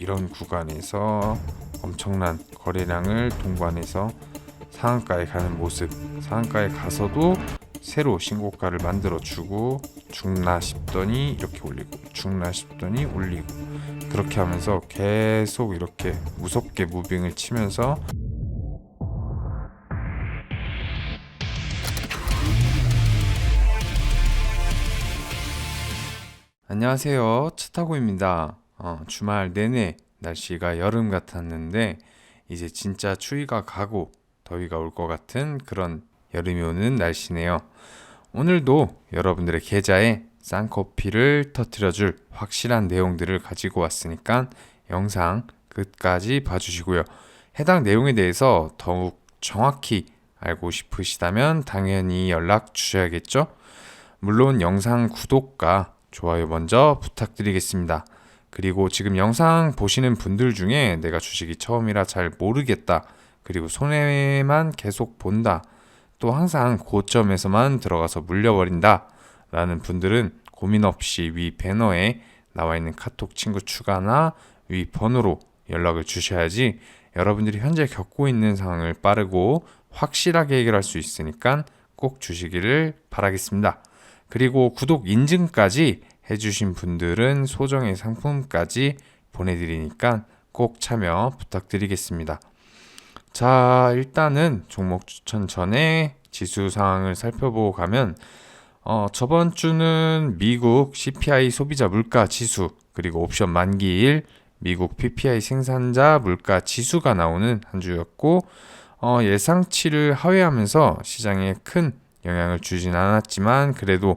이런 구간에서 엄청난 거래량을 동반해서 상한가에 가는 모습, 상한가에 가서도 새로 신고가를 만들어주고 죽나 싶더니 이렇게 올리고 죽나 싶더니 올리고, 그렇게 하면서 계속 이렇게 무섭게 무빙을 치면서 안녕하세요, 차타고입니다. 주말 내내 날씨가 여름 같았는데 이제 진짜 추위가 가고 더위가 올 것 같은 그런 여름이 오는 날씨네요. 오늘도 여러분들의 계좌에 쌍커피를 터뜨려줄 확실한 내용들을 가지고 왔으니까 영상 끝까지 봐주시고요. 해당 내용에 대해서 더욱 정확히 알고 싶으시다면 당연히 연락 주셔야겠죠? 물론 영상 구독과 좋아요 먼저 부탁드리겠습니다. 그리고 지금 영상 보시는 분들 중에 내가 주식이 처음이라 잘 모르겠다, 그리고 손해만 계속 본다, 또 항상 고점에서만 들어가서 물려버린다 라는 분들은 고민 없이 위 배너에 나와 있는 카톡 친구 추가나 위 번호로 연락을 주셔야지 여러분들이 현재 겪고 있는 상황을 빠르고 확실하게 해결할 수 있으니까 꼭 주시기를 바라겠습니다. 그리고 구독 인증까지 해주신 분들은 소정의 상품까지 보내드리니까 꼭 참여 부탁드리겠습니다. 자, 일단은 종목 추천 전에 지수 상황을 살펴보고 가면 저번 주는 미국 CPI 소비자 물가 지수, 그리고 옵션 만기일 미국 PPI 생산자 물가 지수가 나오는 한 주였고, 예상치를 하회하면서 시장에 큰 영향을 주진 않았지만 그래도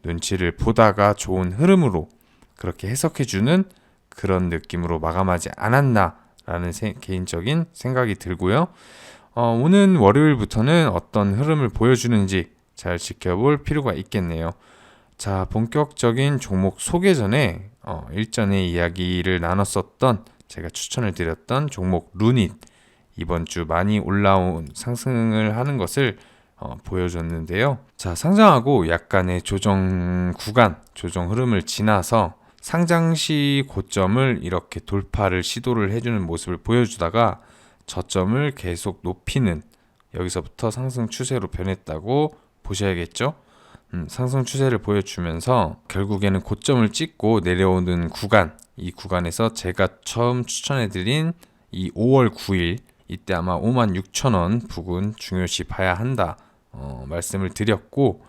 눈치를 보다가 좋은 흐름으로 그렇게 해석해주는 그런 느낌으로 마감하지 않았나라는 개인적인 생각이 들고요. 오는 월요일부터는 어떤 흐름을 보여주는지 잘 지켜볼 필요가 있겠네요. 자, 본격적인 종목 소개 전에 일전에 이야기를 나눴었던, 제가 추천을 드렸던 종목 루닛, 이번 주 많이 올라온 상승을 하는 것을 보여줬는데요. 자, 상장하고 약간의 조정 구간, 조정 흐름을 지나서 상장 시 고점을 이렇게 돌파를 시도를 해주는 모습을 보여주다가 저점을 계속 높이는, 여기서부터 상승 추세로 변했다고 보셔야겠죠. 상승 추세를 보여주면서 결국에는 고점을 찍고 내려오는 구간, 이 구간에서 제가 처음 추천해드린 이 5월 9일, 이때 아마 56,000원 부근 중요시 봐야 한다 말씀을 드렸고,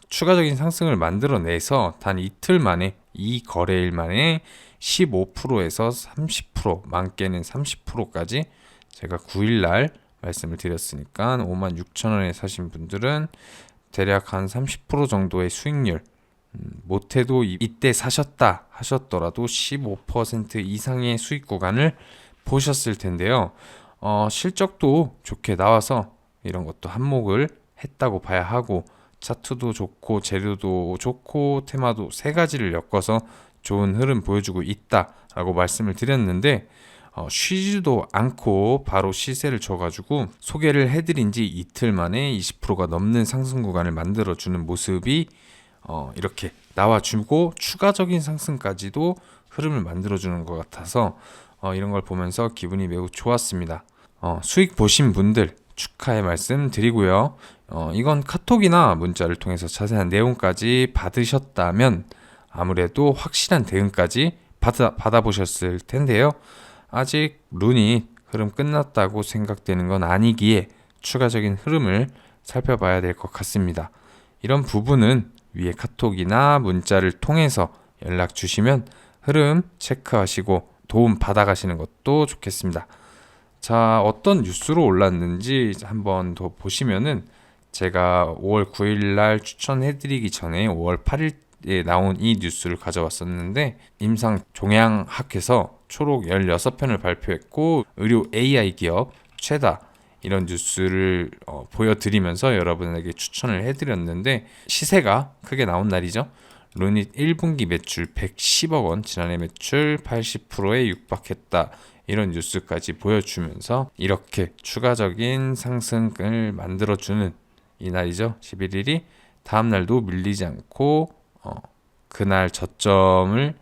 추가적인 상승을 만들어내서 단 이틀 만에, 이 거래일 만에 15%에서 30%, 많게는 30%까지 제가 9일날 말씀을 드렸으니까 56,000원에 사신 분들은 대략 한 30% 정도의 수익률, 못해도 이때 사셨다 하셨더라도 15% 이상의 수익 구간을 보셨을 텐데요. 실적도 좋게 나와서 이런 것도 한몫을 했다고 봐야 하고, 차트도 좋고 재료도 좋고 테마도 세 가지를 엮어서 좋은 흐름 보여주고 있다라고 말씀을 드렸는데, 쉬지도 않고 바로 시세를 줘가지고 소개를 해드린 지 이틀 만에 20%가 넘는 상승 구간을 만들어주는 모습이 이렇게 나와주고 추가적인 상승까지도 흐름을 만들어주는 것 같아서 이런 걸 보면서 기분이 매우 좋았습니다. 수익 보신 분들 축하의 말씀 드리고요. 이건 카톡이나 문자를 통해서 자세한 내용까지 받으셨다면 아무래도 확실한 대응까지 받아보셨을 텐데요. 아직 룬이 흐름 끝났다고 생각되는 건 아니기에 추가적인 흐름을 살펴봐야 될 것 같습니다. 이런 부분은 위에 카톡이나 문자를 통해서 연락 주시면 흐름 체크하시고 도움 받아가시는 것도 좋겠습니다. 자, 어떤 뉴스로 올랐는지 한번 더 보시면은, 제가 5월 9일 날 추천해드리기 전에 5월 8일에 나온 이 뉴스를 가져왔었는데, 임상 종양학회에서 초록 16편을 발표했고 의료 AI 기업 최다, 이런 뉴스를 보여드리면서 여러분에게 추천을 해드렸는데, 시세가 크게 나온 날이죠. 루닛 1분기 매출 110억 원, 지난해 매출 80%에 육박했다, 이런 뉴스까지 보여주면서 이렇게 추가적인 상승을 만들어주는 이날이죠. 11일이 다음날도 밀리지 않고 그날 저점을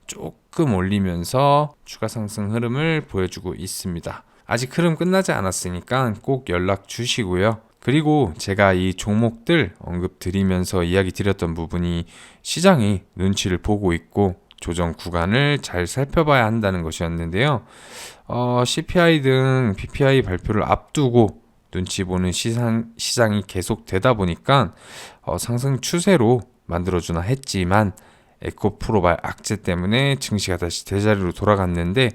조금 조금 올리면서 추가 상승 흐름을 보여주고 있습니다. 아직 흐름 끝나지 않았으니까 꼭 연락 주시고요. 그리고 제가 이 종목들 언급 드리면서 이야기 드렸던 부분이 시장이 눈치를 보고 있고 조정 구간을 잘 살펴봐야 한다는 것이었는데요. CPI 등 PPI 발표를 앞두고 눈치 보는 시장이 계속 되다 보니까 상승 추세로 만들어주나 했지만 에코프로발 악재 때문에 증시가 다시 제자리로 돌아갔는데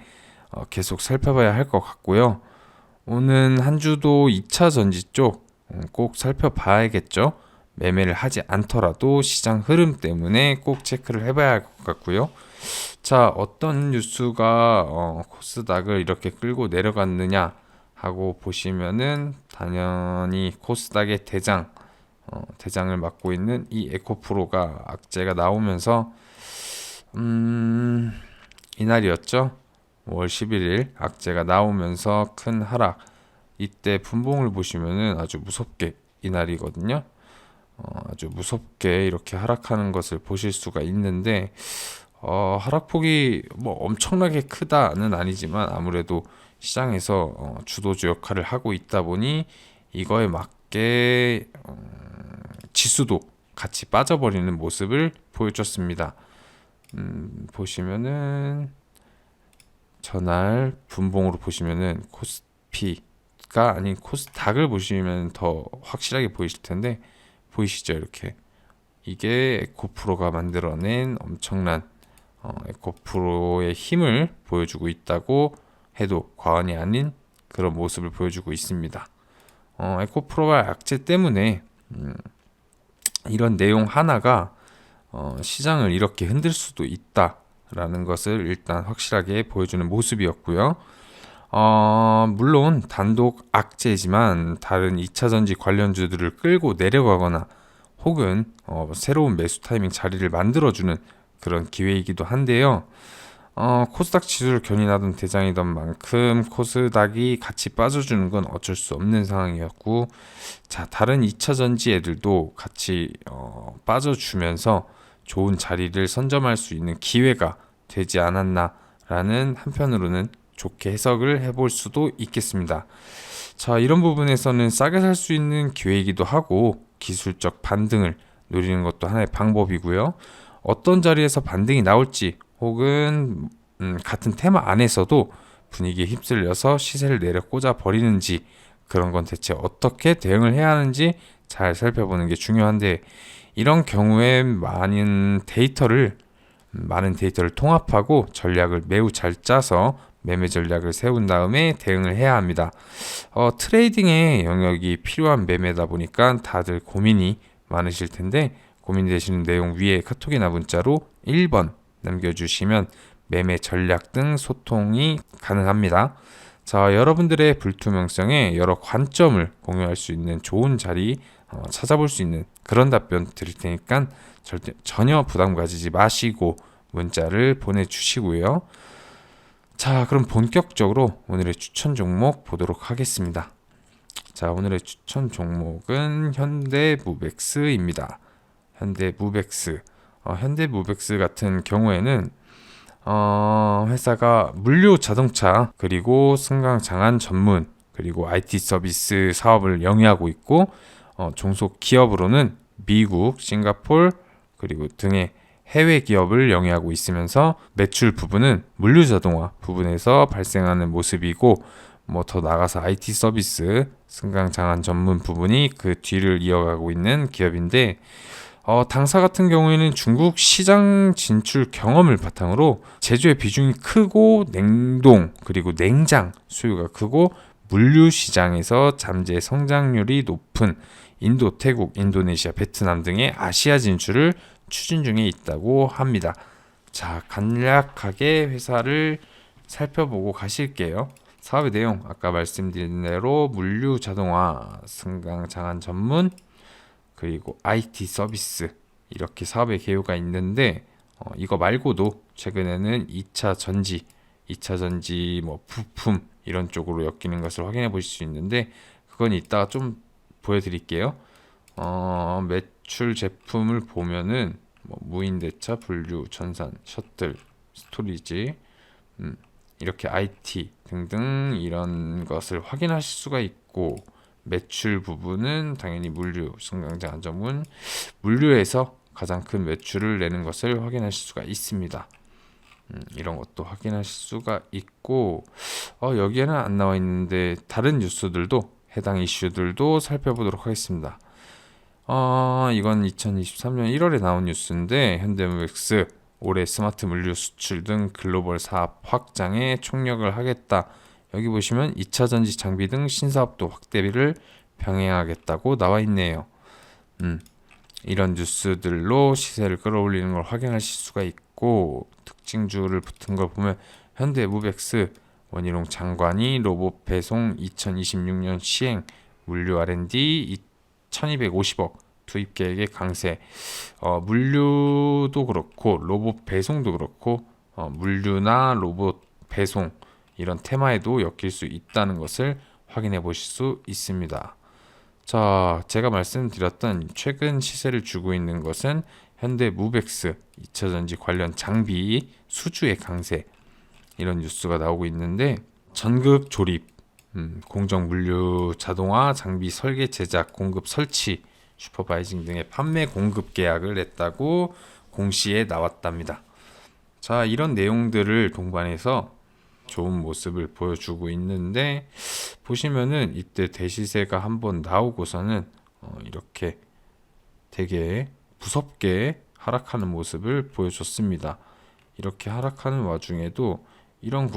계속 살펴봐야 할 것 같고요. 오는 한 주도 2차 전지 쪽 꼭 살펴봐야겠죠. 매매를 하지 않더라도 시장 흐름 때문에 꼭 체크를 해봐야 할 것 같고요. 자, 어떤 뉴스가 코스닥을 이렇게 끌고 내려갔느냐 하고 보시면은 당연히 코스닥의 대장을 맡고 있는 이 에코프로가 악재가 나오면서 이날이었죠. 5월 11일 악재가 나오면서 큰 하락. 이때 분봉을 보시면은 아주 무섭게 이날이거든요. 아주 무섭게 이렇게 하락하는 것을 보실 수가 있는데 하락폭이 뭐 엄청나게 크다는 아니지만 아무래도 시장에서 주도주 역할을 하고 있다 보니 이거에 맞게 지수도 같이 빠져버리는 모습을 보여줬습니다. 보시면은 전날 분봉으로 보시면은 코스피가 아닌 코스닥을 보시면 더 확실하게 보이실 텐데 보이시죠? 이렇게 이게 에코프로가 만들어낸 엄청난 에코프로의 힘을 보여주고 있다고 해도 과언이 아닌 그런 모습을 보여주고 있습니다. 에코프로가 악재 때문에 이런 내용 하나가 시장을 이렇게 흔들 수도 있다라는 것을 일단 확실하게 보여주는 모습이었고요. 물론 단독 악재지만 다른 2차 전지 관련주들을 끌고 내려가거나 혹은 새로운 매수 타이밍 자리를 만들어주는 그런 기회이기도 한데요. 코스닥 지수를 견인하던 대장이던 만큼 코스닥이 같이 빠져주는 건 어쩔 수 없는 상황이었고, 자, 다른 2차 전지 애들도 같이 빠져주면서 좋은 자리를 선점할 수 있는 기회가 되지 않았나라는 한편으로는 좋게 해석을 해볼 수도 있겠습니다. 자, 이런 부분에서는 싸게 살 수 있는 기회이기도 하고 기술적 반등을 노리는 것도 하나의 방법이고요. 어떤 자리에서 반등이 나올지 혹은 같은 테마 안에서도 분위기에 휩쓸려서 시세를 내려 꽂아 버리는지 그런 건 대체 어떻게 대응을 해야 하는지 잘 살펴보는 게 중요한데 이런 경우에 많은 데이터를 통합하고 전략을 매우 잘 짜서 매매 전략을 세운 다음에 대응을 해야 합니다. 트레이딩의 영역이 필요한 매매다 보니까 다들 고민이 많으실 텐데 고민되시는 내용 위에 카톡이나 문자로 1번 남겨주시면 매매 전략 등 소통이 가능합니다. 자, 여러분들의 불투명성에 여러 관점을 공유할 수 있는 좋은 자리 찾아볼 수 있는 그런 답변 드릴 테니까 전혀 부담 가지지 마시고 문자를 보내주시고요. 자, 그럼 본격적으로 오늘의 추천 종목 보도록 하겠습니다. 자, 오늘의 추천 종목은 현대무벡스입니다. 현대무벡스 같은 경우에는 회사가 물류 자동차 그리고 승강장안 전문 그리고 IT 서비스 사업을 영위하고 있고 종속 기업으로는 미국, 싱가폴 그리고 등의 해외 기업을 영위하고 있으면서 매출 부분은 물류 자동화 부분에서 발생하는 모습이고 뭐 더 나가서 IT 서비스, 승강장안 전문 부분이 그 뒤를 이어가고 있는 기업인데 당사 같은 경우에는 중국 시장 진출 경험을 바탕으로 제조의 비중이 크고 냉동 그리고 냉장 수요가 크고 물류 시장에서 잠재 성장률이 높은 인도, 태국, 인도네시아, 베트남 등의 아시아 진출을 추진 중에 있다고 합니다. 자, 간략하게 회사를 살펴보고 가실게요. 사업의 내용 아까 말씀드린 대로 물류 자동화, 승강 장안 전문 그리고 IT 서비스 이렇게 사업의 개요가 있는데 이거 말고도 최근에는 2차 전지 뭐 부품 이런 쪽으로 엮이는 것을 확인해 보실 수 있는데 그건 이따가 좀 보여드릴게요. 매출 제품을 보면은 뭐 무인대차, 분류, 전산, 셔틀 스토리지, 이렇게 IT 등등 이런 것을 확인하실 수가 있고, 매출 부분은 당연히 물류, 승강장 안전문, 물류에서 가장 큰 매출을 내는 것을 확인하실 수가 있습니다. 이런 것도 확인하실 수가 있고, 여기에는 안 나와 있는데 다른 뉴스들도, 해당 이슈들도 살펴보도록 하겠습니다. 이건 2023년 1월에 나온 뉴스인데, 현대무엑스 올해 스마트 물류 수출 등 글로벌 사업 확장에 총력을 하겠다. 여기 보시면 2차 전지 장비 등 신사업도 확대비를 병행하겠다고 나와 있네요. 이런 뉴스들로 시세를 끌어올리는 걸 확인하실 수가 있고, 특징주를 붙은 걸 보면 현대무백스 원희룡 장관이 로봇 배송 2026년 시행, 물류 R&D 1250억 투입 계획의 강세. 물류도 그렇고 로봇 배송도 그렇고, 물류나 로봇 배송 이런 테마에도 엮일 수 있다는 것을 확인해 보실 수 있습니다. 자, 제가 말씀드렸던 최근 시세를 주고 있는 것은 현대무백스 2차전지 관련 장비 수주의 강세, 이런 뉴스가 나오고 있는데, 전극 조립, 공정 물류 자동화 장비 설계 제작 공급 설치 슈퍼바이징 등의 판매 공급 계약을 냈다고 공시에 나왔답니다. 자, 이런 내용들을 동반해서 좋은 모습을 보여주고 있는데, 보시면은 이때 대시세가 한번 나오고서는 이렇게 되게 무섭게 하락하는 모습을 보여줬습니다. 이렇게 하락하는 와중에도 이런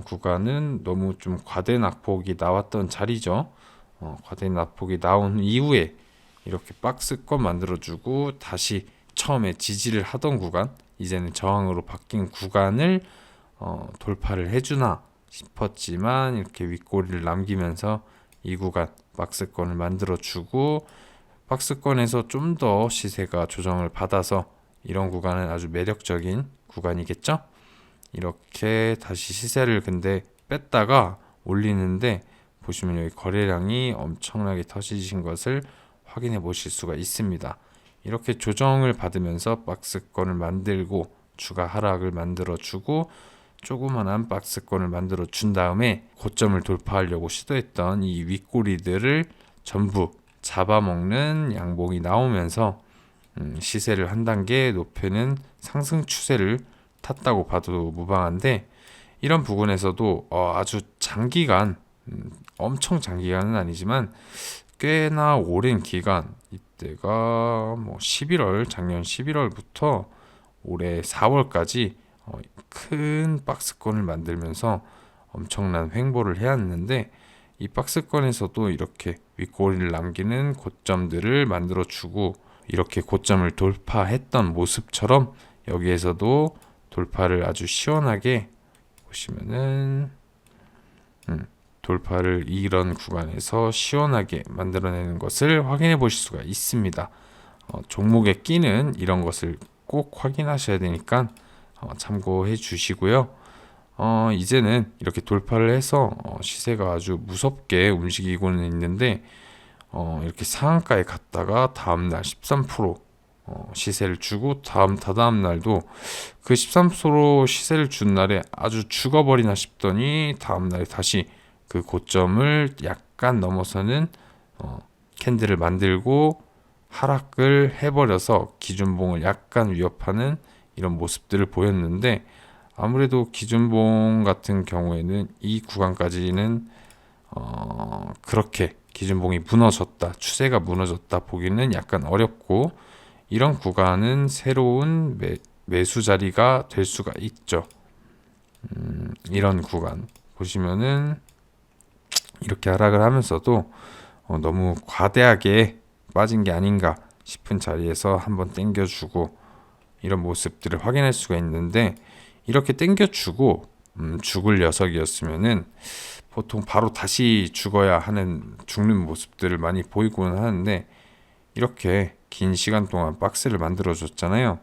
구간은 너무 좀 과대 낙폭이 나왔던 자리죠. 과대 낙폭이 나온 이후에 이렇게 박스권 만들어주고 다시 처음에 지지를 하던 구간, 이제는 저항으로 바뀐 구간을 돌파를 해주나 싶었지만, 이렇게 윗꼬리를 남기면서 이 구간 박스권을 만들어주고, 박스권에서 좀 더 시세가 조정을 받아서 이런 구간은 아주 매력적인 구간이겠죠. 이렇게 다시 시세를 근데 뺐다가 올리는데, 보시면 여기 거래량이 엄청나게 터지신 것을 확인해 보실 수가 있습니다. 이렇게 조정을 받으면서 박스권을 만들고 추가 하락을 만들어 주고, 조그만한 박스권을 만들어 준 다음에 고점을 돌파하려고 시도했던 이 윗꼬리들을 전부 잡아먹는 양봉이 나오면서 시세를 한 단계 높이는 상승 추세를 탔다고 봐도 무방한데, 이런 부분에서도 아주 장기간, 엄청 장기간은 아니지만 꽤나 오랜 기간, 이때가 뭐 작년 11월부터 올해 4월까지 큰 박스권을 만들면서 엄청난 횡보를 해왔는데, 이 박스권에서도 이렇게 윗꼬리를 남기는 고점들을 만들어주고, 이렇게 고점을 돌파했던 모습처럼 여기에서도 돌파를 아주 시원하게 보시면은 돌파를 이런 구간에서 시원하게 만들어내는 것을 확인해 보실 수가 있습니다. 종목에 끼는 이런 것을 꼭 확인하셔야 되니까 참고해 주시고요. 이제는 이렇게 돌파를 해서 시세가 아주 무섭게 움직이고는 있는데, 이렇게 상한가에 갔다가 다음날 13% 시세를 주고, 다다음 날도 그 13% 시세를 준 날에 아주 죽어버리나 싶더니 다음날에 다시 그 고점을 약간 넘어서는 캔들을 만들고 하락을 해버려서 기준봉을 약간 위협하는 이런 모습들을 보였는데, 아무래도 기준봉 같은 경우에는 이 구간까지는 그렇게 기준봉이 무너졌다, 추세가 무너졌다 보기는 약간 어렵고, 이런 구간은 새로운 매수 자리가 될 수가 있죠. 이런 구간 보시면은 이렇게 하락을 하면서도 너무 과대하게 빠진 게 아닌가 싶은 자리에서 한번 땡겨주고, 이런 모습들을 확인할 수가 있는데, 이렇게 땡겨주고 죽을 녀석이었으면은 보통 바로 다시 죽는 모습들을 많이 보이고는 하는데, 이렇게 긴 시간 동안 박스를 만들어 줬잖아요.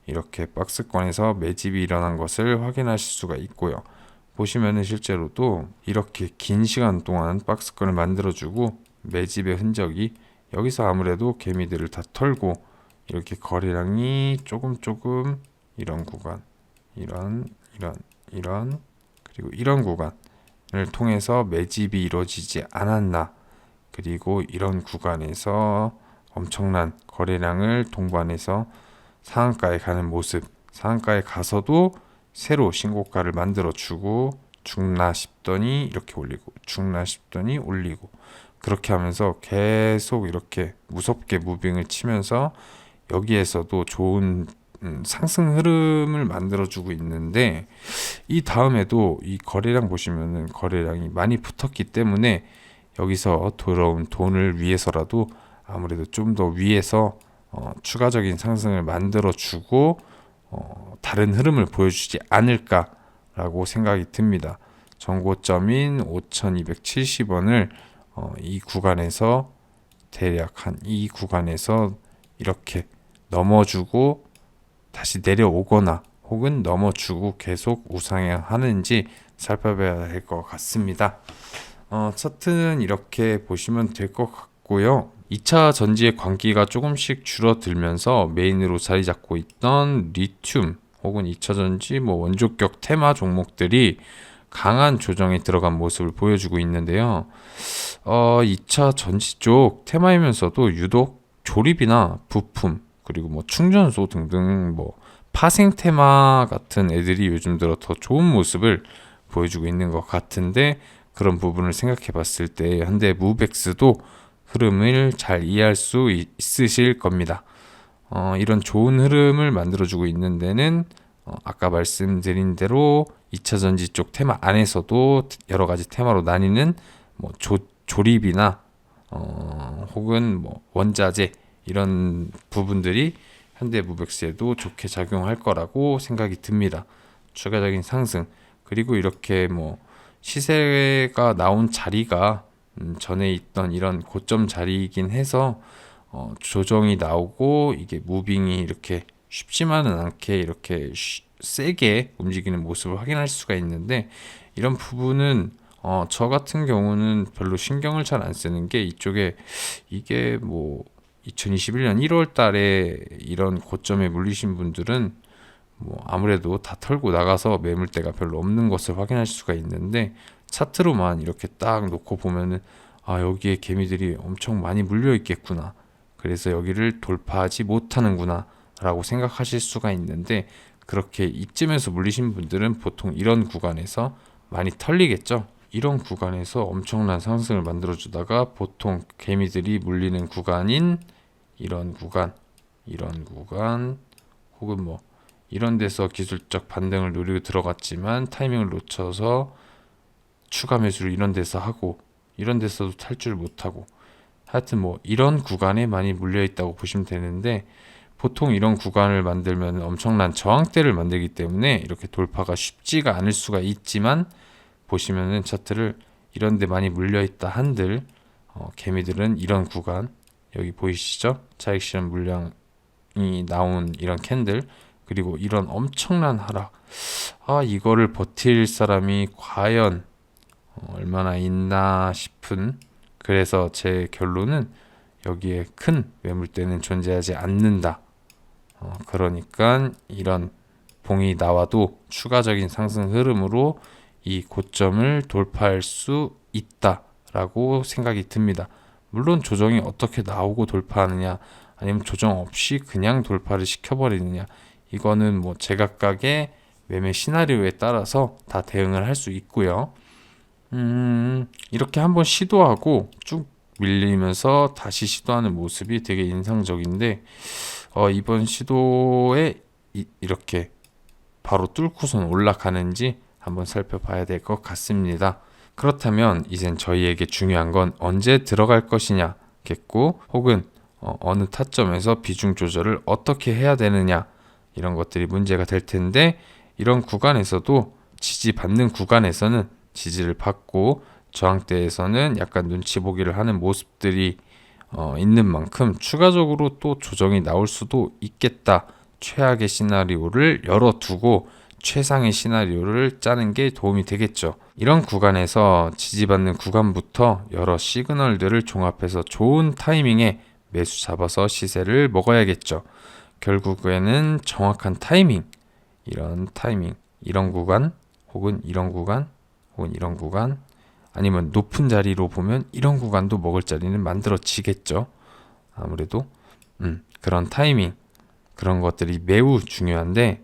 이렇게 박스권에서 매집이 일어난 것을 확인하실 수가 있고요. 보시면은 실제로도 이렇게 긴 시간 동안 박스권을 만들어 주고 매집의 흔적이, 여기서 아무래도 개미들을 다 털고 이렇게 거래량이 조금 이런 구간, 이런 그리고 이런 구간을 통해서 매집이 이루어지지 않았나, 그리고 이런 구간에서 엄청난 거래량을 동반해서 상한가에 가는 모습, 상한가에 가서도 새로 신고가를 만들어 주고 죽나 싶더니 이렇게 올리고 죽나 싶더니 올리고, 그렇게 하면서 계속 이렇게 무섭게 무빙을 치면서 여기에서도 좋은 상승 흐름을 만들어주고 있는데, 이 다음에도 이 거래량 보시면은 거래량이 많이 붙었기 때문에 여기서 들어온 돈을 위해서라도 아무래도 좀 더 위에서 추가적인 상승을 만들어주고 다른 흐름을 보여주지 않을까라고 생각이 듭니다. 정고점인 5,270원을 이 구간에서 대략 한 이 구간에서 이렇게 넘어주고 다시 내려오거나 혹은 넘어주고 계속 우상향하는지 살펴봐야 될 것 같습니다. 차트는 이렇게 보시면 될 것 같고요. 2차 전지의 광기가 조금씩 줄어들면서 메인으로 자리 잡고 있던 리튬 혹은 2차 전지 원조격 테마 종목들이 강한 조정에 들어간 모습을 보여주고 있는데요. 2차 전지 쪽 테마이면서도 유독 조립이나 부품 그리고 충전소 등등 파생 테마 같은 애들이 요즘 들어 더 좋은 모습을 보여주고 있는 것 같은데, 그런 부분을 생각해 봤을 때 현대 무벡스도 흐름을 잘 이해할 수 있으실 겁니다. 이런 좋은 흐름을 만들어주고 있는 데는 아까 말씀드린 대로 2차 전지 쪽 테마 안에서도 여러 가지 테마로 나뉘는 조립이나 혹은 원자재 이런 부분들이 현대 무벡스에도 좋게 작용할 거라고 생각이 듭니다. 추가적인 상승, 그리고 이렇게 시세가 나온 자리가 전에 있던 이런 고점 자리이긴 해서 조정이 나오고 이게 무빙이 이렇게 쉽지만은 않게 이렇게 세게 움직이는 모습을 확인할 수가 있는데, 이런 부분은 저 같은 경우는 별로 신경을 잘 안 쓰는 게, 이쪽에 이게 2021년 1월 달에 이런 고점에 물리신 분들은 아무래도 다 털고 나가서 매물대가 별로 없는 것을 확인할 수가 있는데, 차트로만 이렇게 딱 놓고 보면은 여기에 개미들이 엄청 많이 물려 있겠구나, 그래서 여기를 돌파하지 못하는구나 라고 생각하실 수가 있는데, 그렇게 이쯤에서 물리신 분들은 보통 이런 구간에서 많이 털리겠죠. 이런 구간에서 엄청난 상승을 만들어 주다가 보통 개미들이 물리는 구간인 이런 구간 혹은 이런 데서 기술적 반등을 노리고 들어갔지만 타이밍을 놓쳐서 추가 매수를 이런 데서 하고 이런 데서도 탈출을 못하고, 하여튼 이런 구간에 많이 물려 있다고 보시면 되는데, 보통 이런 구간을 만들면 엄청난 저항대를 만들기 때문에 이렇게 돌파가 쉽지가 않을 수가 있지만, 보시면은 차트를 이런 데 많이 물려 있다 한들 개미들은 이런 구간, 여기 보이시죠? 차익 실현 물량이 나온 이런 캔들, 그리고 이런 엄청난 하락, 이거를 버틸 사람이 과연 얼마나 있나 싶은, 그래서 제 결론은 여기에 큰 매물대는 존재하지 않는다. 그러니까 이런 봉이 나와도 추가적인 상승 흐름으로 이 고점을 돌파할 수 있다라고 생각이 듭니다. 물론 조정이 어떻게 나오고 돌파하느냐, 아니면 조정 없이 그냥 돌파를 시켜버리느냐, 이거는 제각각의 매매 시나리오에 따라서 다 대응을 할 수 있고요. 이렇게 한번 시도하고 쭉 밀리면서 다시 시도하는 모습이 되게 인상적인데, 이번 시도에 이렇게 바로 뚫고선 올라가는지 한번 살펴봐야 될 것 같습니다. 그렇다면 이젠 저희에게 중요한 건 언제 들어갈 것이냐겠고, 혹은 어느 타점에서 비중 조절을 어떻게 해야 되느냐, 이런 것들이 문제가 될 텐데, 이런 구간에서도 지지받는 구간에서는 지지를 받고 저항대에서는 약간 눈치 보기를 하는 모습들이 있는 만큼 추가적으로 또 조정이 나올 수도 있겠다. 최악의 시나리오를 열어두고 최상의 시나리오를 짜는 게 도움이 되겠죠. 이런 구간에서 지지받는 구간부터 여러 시그널들을 종합해서 좋은 타이밍에 매수 잡아서 시세를 먹어야겠죠. 결국에는 정확한 타이밍, 이런 타이밍, 이런 구간, 혹은 이런 구간, 혹은 이런 구간, 아니면 높은 자리로 보면 이런 구간도 먹을 자리는 만들어지겠죠. 아무래도 그런 타이밍, 그런 것들이 매우 중요한데,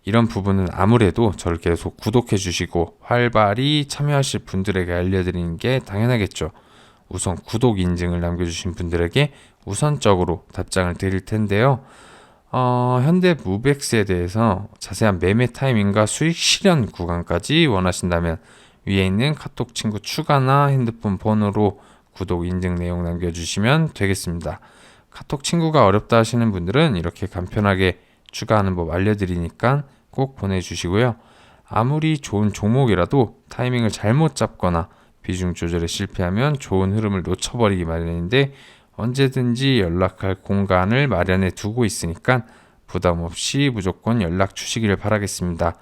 이런 부분은 아무래도 저를 계속 구독해 주시고 활발히 참여하실 분들에게 알려드리는 게 당연하겠죠. 우선 구독 인증을 남겨주신 분들에게 우선적으로 답장을 드릴 텐데요. 현대 무백스에 대해서 자세한 매매 타이밍과 수익 실현 구간까지 원하신다면 위에 있는 카톡 친구 추가나 핸드폰 번호로 구독 인증 내용 남겨주시면 되겠습니다. 카톡 친구가 어렵다 하시는 분들은 이렇게 간편하게 추가하는 법 알려드리니까 꼭 보내주시고요. 아무리 좋은 종목이라도 타이밍을 잘못 잡거나 비중 조절에 실패하면 좋은 흐름을 놓쳐버리기 마련인데, 언제든지 연락할 공간을 마련해 두고 있으니까 부담 없이 무조건 연락 주시기를 바라겠습니다.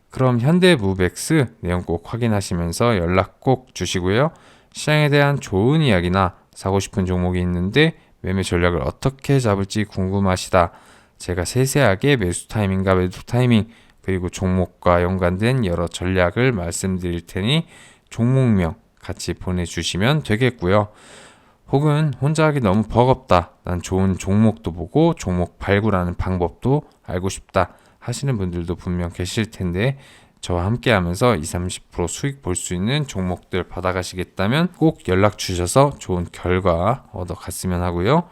그럼 현대무백스 내용 꼭 확인하시면서 연락 꼭 주시고요. 시장에 대한 좋은 이야기나 사고 싶은 종목이 있는데 매매 전략을 어떻게 잡을지 궁금하시다. 제가 세세하게 매수 타이밍과 매도 타이밍, 그리고 종목과 연관된 여러 전략을 말씀드릴 테니 종목명 같이 보내주시면 되겠고요. 혹은 혼자 하기 너무 버겁다, 난 좋은 종목도 보고 종목 발굴하는 방법도 알고 싶다 하시는 분들도 분명 계실 텐데, 저와 함께 하면서 20-30% 수익 볼 수 있는 종목들 받아가시겠다면 꼭 연락 주셔서 좋은 결과 얻어갔으면 하고요.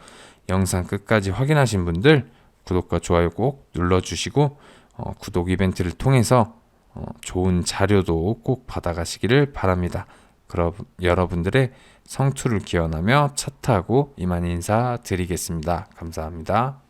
영상 끝까지 확인하신 분들 구독과 좋아요 꼭 눌러주시고 구독 이벤트를 통해서 좋은 자료도 꼭 받아가시기를 바랍니다. 그럼 여러분들의 성투를 기원하며 차 타고 이만 인사드리겠습니다. 감사합니다.